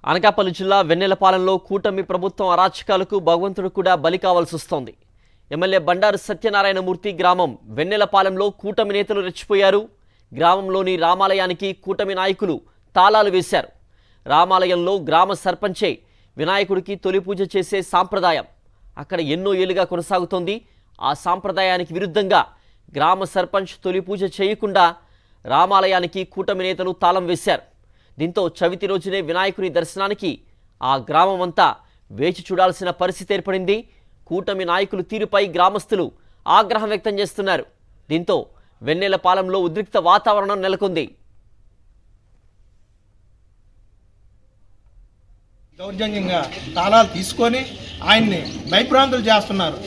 అనకాపల్లి జిల్లా వెన్నెలపాలెంలో కూటమి ప్రభుత్వం అరాచకాలకు భగవంతుడు కూడా బలి కావాల్సి వస్తోంది. ఎమ్మెల్యే బండారు సత్యనారాయణమూర్తి గ్రామం వెన్నెలపాలెంలో కూటమి నేతలు రెచ్చిపోయారు. గ్రామంలోని రామాలయానికి కూటమి నాయకులు తాళాలు వేశారు. రామాలయంలో గ్రామ సర్పంచే వినాయకుడికి తొలి పూజ చేసే సాంప్రదాయం అక్కడ ఎన్నో ఏళ్లుగా కొనసాగుతోంది. ఆ సాంప్రదాయానికి విరుద్ధంగా గ్రామ సర్పంచ్ తొలి పూజ చేయకుండా రామాలయానికి కూటమి నేతలు తాళం వేశారు. దీంతో చవితి రోజునే వినాయకుని దర్శనానికి ఆ గ్రామం అంతా వేచి చూడాల్సిన పరిస్థితి ఏర్పడింది. కూటమి నాయకులు తీరుపై గ్రామస్తులు ఆగ్రహం వ్యక్తం చేస్తున్నారు. దీంతో వెన్నెలపాలెంలో ఉద్రిక్త వాతావరణం నెలకొంది. దౌర్జన్యంగా తాళాలు తీసుకొని ఆయన్ని భయభ్రాంతులు చేస్తున్నారు.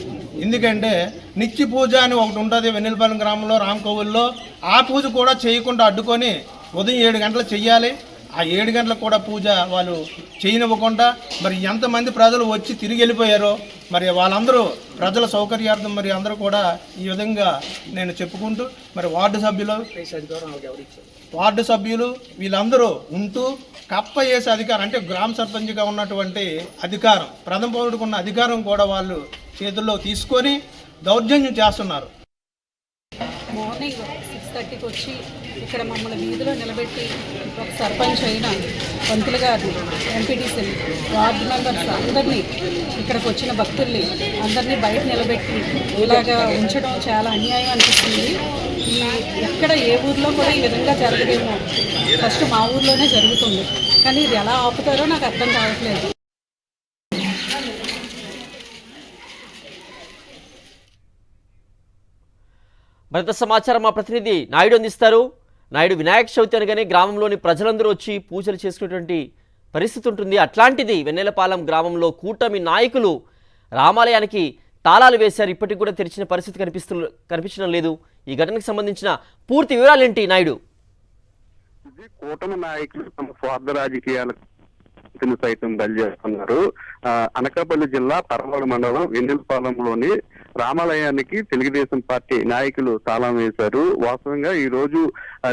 ఎందుకంటే నిత్య పూజ అని ఒకటి ఉంటుంది వెన్నెలపాలెం గ్రామంలో రామకోవిల్లో. ఆ పూజ కూడా చేయకుండా అడ్డుకొని ఉదయం 7 గంటలకు చెయ్యాలి. ఆ 7 గంటలకు కూడా పూజ వాళ్ళు చేయనివ్వకుండా మరి ఎంతమంది ప్రజలు వచ్చి తిరిగి వెళ్ళిపోయారో మరి వాళ్ళందరూ ప్రజల సౌకర్యార్థం మరి అందరూ కూడా ఈ విధంగా నేను చెప్పుకుంటూ మరి వార్డు సభ్యులు వీళ్ళందరూ ఉంటూ కప్ప వేసే అధికారం అంటే గ్రామ సర్పంచ్గా ఉన్నటువంటి అధికారం ప్రథమ పౌరుడికి ఉన్న అధికారం కూడా వాళ్ళు చేతుల్లో తీసుకొని దౌర్జన్యం చేస్తున్నారు. మార్నింగ్ 6:30కి వచ్చి ఇక్కడ మమ్మల్ని వీధిలో నిలబెట్టి ఒక సర్పంచ్ అయిన పంతులు గారిని, ఎంపీటీసీ, వార్డు మెంబర్స్ అందరినీ, ఇక్కడికి వచ్చిన భక్తుల్ని అందరినీ బయట నిలబెట్టి ఇలాగా ఉంచడం చాలా అన్యాయం అనిపిస్తుంది. ఈ ఎక్కడ ఏ ఊర్లో కూడా ఈ విధంగా జరగదేమో. ఫస్ట్ మా ఊర్లోనే జరుగుతుంది, కానీ ఇది ఎలా ఆపుతారో నాకు అర్థం కావట్లేదు. మరింత సమాచారం మా ప్రతినిధి నాయుడు అందిస్తారు. నాయుడు, వినాయక చవితి అనగానే గ్రామంలోని ప్రజలందరూ వచ్చి పూజలు చేసుకునేటువంటి పరిస్థితి ఉంటుంది. అట్లాంటిది వెన్నెలపాలెం గ్రామంలో కూటమి నాయకులు రామాలయానికి తాళాలు వేశారు. ఇప్పటికి కూడా తెరిచిన పరిస్థితి కనిపించడం లేదు. ఈ ఘటనకు సంబంధించిన పూర్తి వివరాలు ఏంటి నాయుడు? కూటమి నాయకులు తమ స్వార్థ రాజకీయాలకు సైతం బయలుదేరుతున్నారు. అనకాపల్లి జిల్లా పరవాడ మండలం వెన్నెలపాలెంలోని రామాలయానికి తెలుగుదేశం పార్టీ నాయకులు తాళం వేశారు. వాస్తవంగా ఈ రోజు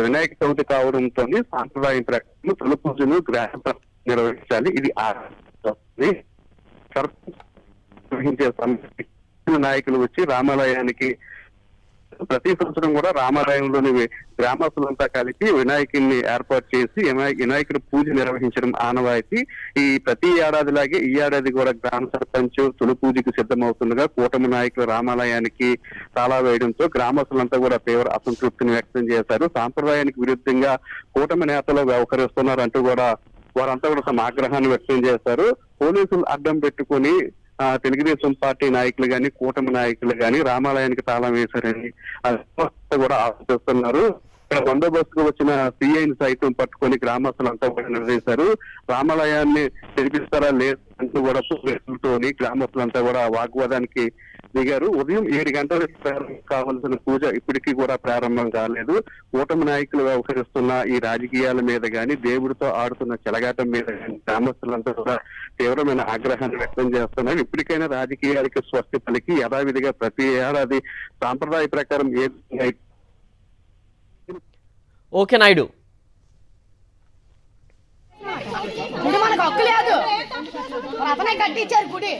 వినాయక చవితి కావడంతో సాంప్రదాయం ప్రకారం తొలి పూజను గ్రామ నిర్వహించాలి. ఇది నాయకులు వచ్చి రామాలయానికి ప్రతి సంవత్సరం కూడా రామాలయంలోని గ్రామస్తులంతా కలిపి వినాయకుడిని ఏర్పాటు చేసి వినాయకుడి పూజ నిర్వహించడం ఆనవాయితీ. ఈ ప్రతి ఏడాదిలాగే ఈ ఏడాది కూడా గ్రామ సర్పంచ్ తొలి పూజకు సిద్ధమవుతుండగా కూటమి నాయకులు రామాలయానికి తాళా వేయడంతో గ్రామస్తులంతా కూడా తీవ్ర అసంతృప్తిని వ్యక్తం చేశారు. సాంప్రదాయానికి విరుద్ధంగా కూటమి నేతలు వ్యవహరిస్తున్నారంటూ కూడా వారంతా కూడా తమ ఆగ్రహాన్ని వ్యక్తం చేశారు. పోలీసులు అడ్డం పెట్టుకుని తెలుగుదేశం పార్టీ నాయకులు గాని కూటమి నాయకులు గాని రామాలయానికి తాళం వేశారని కూడా ఆలోచిస్తున్నారు. ఇక్కడ బందోబస్తుకు వచ్చిన సిఐని సైతం పట్టుకొని గ్రామస్తులంతా కూడా నిలదీశారు. రామాలయాన్ని తెరిపిస్తారా లేదు అంటూ కూడా పోలీసులతోని గ్రామస్తులంతా కూడా వాగ్వాదానికి దిగారు. ఉదయం 7 గంటలకు కావాల్సిన పూజ ఇప్పటికీ కూడా ప్రారంభం కాలేదు. కూటమి నాయకులు వ్యవహరిస్తున్న ఈ రాజకీయాల మీద గాని దేవుడితో ఆడుతున్న చెలగాటం మీద గాని గ్రామస్తులంతా కూడా తీవ్రమైన ఆగ్రహాన్ని వ్యక్తం చేస్తున్నారు. ఇప్పటికైనా రాజకీయాలకి స్వస్తి పలికి యథావిధిగా ప్రతి ఏడాది సాంప్రదాయ ప్రకారం ఏ ఓకే నాయుడు. గుడి మనకు హక్కు లేదు, అతనే కట్టించారు గుడి.